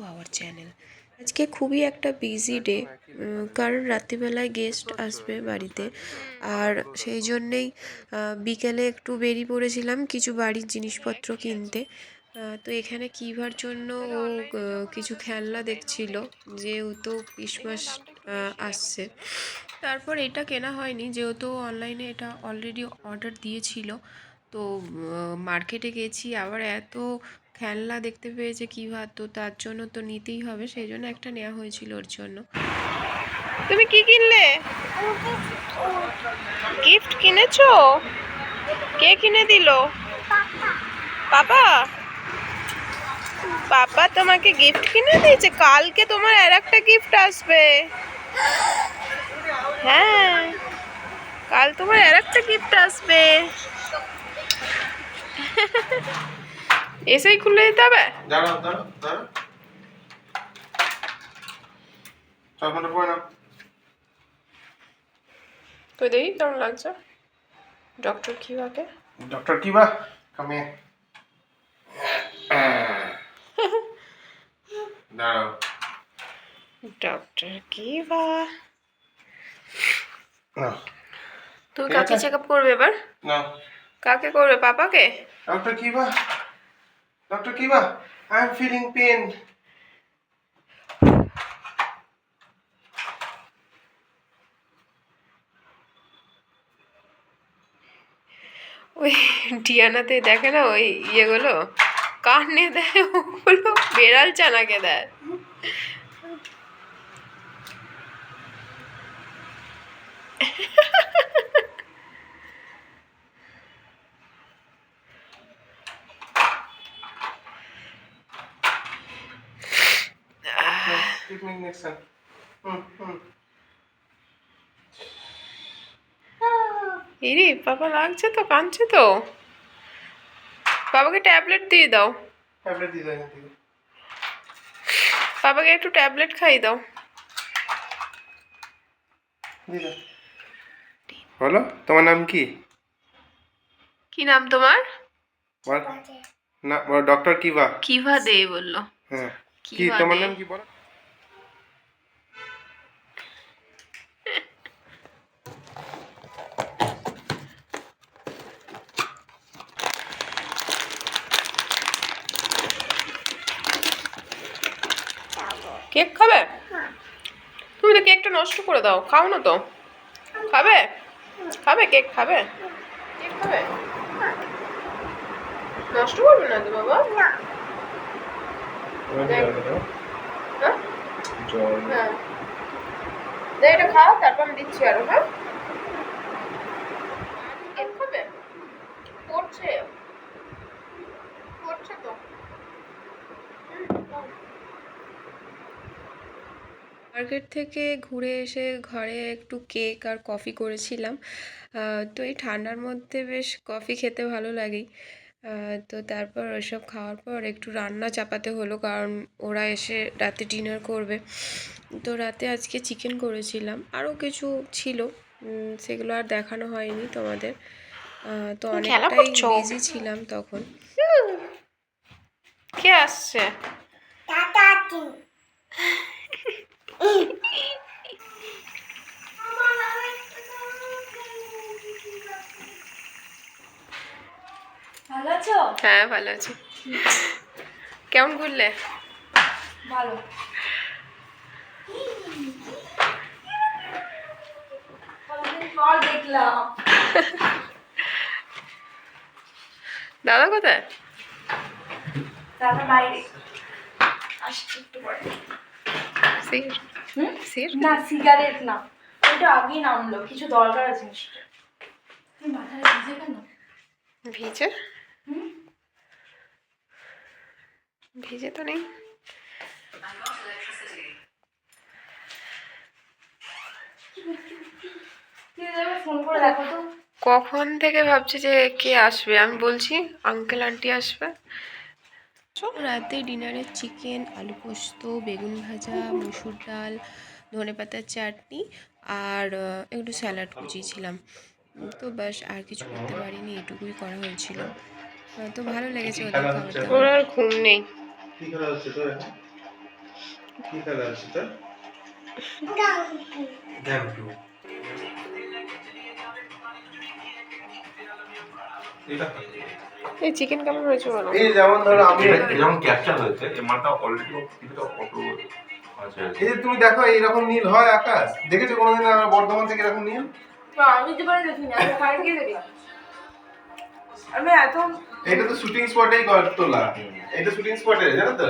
Our channel. আজকে খুবই একটা বিজি ডে, কারণ রাত্রিবেলায় গেস্ট আসবে বাড়িতে। আর সেই জন্যেই বিকেলে একটু বেরিয়ে পড়েছিলাম কিছু বাড়ির জিনিসপত্র কিনতে। তো এখানে কিভার জন্য ও কিছু খেলনা দেখছিল, যেহেতু ক্রিসমাস আসছে। তারপর এটা কেনা হয়নি, যেহেতু অনলাইনে এটা অলরেডি অর্ডার দিয়েছিল। তো মার্কেটে গেছি, আবার এত খেলনা দেখতে পেয়েছে কিভা, তো তার জন্য তো নিতেই হবে, সেই জন্য একটা নেওয়া হয়েছিল ওর জন্য। তুমি কি কিনলে? গিফট কিনেছো? কে কিনে দিল? পাপা। পাপা তোমাকে গিফট কিনে দিয়েছে? কালকে তোমার আর একটা গিফট আসবে। হ্যাঁ, কাল তোমার আর একটা গিফট আসবে। এসেই খুলে দিতে হবে। দাঁড়াও দাঁড়াও দাঁড়াও, চশমাটা পরে নাও। তো দেখি কেমন লাগছে ডক্টর কিভাকে। ডক্টর কিবা কামে দাঁড়াও। ডক্টর কিভা, না তুমি ঠিক কাকে আছে? চেক আপ করবে এবার? না কাকে করবে? পাপাকে? ডক্টর কিবা, ডক্টর কিবা, আই এম ফিলিং পেন। ওই ডিয়ানাতে দেখে না ওই ইয়েগুলো, কানে দেয় ওগুলো বেড়াল চানাকে দেয়। ট্রিটমেন্ট নেক্সন। ইরি পাপা লাগছে তো, কাঁদছে তো। বাবাকে ট্যাবলেট দিয়ে দাও। ট্যাবলেট দিয়ে দাও এখান থেকে। বাবাকে একটু ট্যাবলেট খাইয়ে দাও। দিয়ে দাও। বলো তোমার নাম কি? কি নাম তোমার? বল না, বলো ডক্টর কিবা। কিভা দে বললো। হ্যাঁ, কি কিভা তোমার দে। নাম কি বলো? কেক খাবে? তুমি তো কেকটা নষ্ট করে দাও, খাও না তো। খাবে? খাবে কেক? খাবে কেক? খাবে? নষ্ট করবে না তো বাবা? হ্যাঁ হ্যাঁ, দে এটা খাও, তারপর আমি দিচ্ছি আরো। হ্যাঁ, কেক খাবে? পড়ছে পড়ছে তো। মার্কেট থেকে ঘুরে এসে ঘরে একটু কেক আর কফি করেছিলাম। তো এই ঠান্ডার মধ্যে বেশ কফি খেতে ভালো লাগেই। তো তারপর ওইসব খাওয়ার পর একটু রান্না চাপাতে হলো, কারণ ওরা এসে রাতে ডিনার করবে। তো রাতে আজকে চিকেন করেছিলাম, আরও কিছু ছিল, সেগুলো আর দেখানো হয়নি তোমাদের। তো অনেকটাই বিজি ছিলাম তখন। কে আসছে? ভালো আছো? হ্যাঁ ভালো আছি। কেমন ঘুরলে? ভালো। কতদিন পর দেখলাম। দাদা কোথায়? দাদা বাইরে আসছি একটু পরে। না সিগারেট না, ওটা আগেই নামলো, কিছু দরকার আছে নিশ্চয়। তুমি মাথায় ভিজে কেন? ভিজে? ভিজে তো নেই। ফোন করে দেখো তো। কখন থেকে ভাবছি যে কে আসবে, আমি বলছি আঙ্কেল আন্টি আসবে। রাতে ডিনারে চিকেন, আলু পোস্ত, বেগুন ভাজা, মসুর ডাল, ধনেপাতার চাটনি আর একটু স্যালাড কুচিয়েছিলাম। তো ব্যাস, আর কিছু করতে পারিনি, এটুকুই করা হয়েছিল। তো ভালো লেগেছে ওদের খাবারটা। ওর আর ঘুম নেই। কি কালার আছে তোর? গ্যাম্পু। এটা এই চিকেন কেমন হয়েছে বলো? এই যেমন ধরো আমি এটা যেমন ক্যাপচার হয়েছে এই মালটা অলরেডি কিছুটা অটো আছে। এই যে তুমি দেখো এইরকম নীল হয় আকাশ, দেখেছো কোনোদিন আমার বর্ধমান থেকে এরকম নীল? না, আমি জীবনে দেখিনি, আমি ওখানে গিয়ে দেখলাম। আমি এত এটা তো শুটিং স্পটেই তোলা, এটা শুটিং স্পটে জানো তো।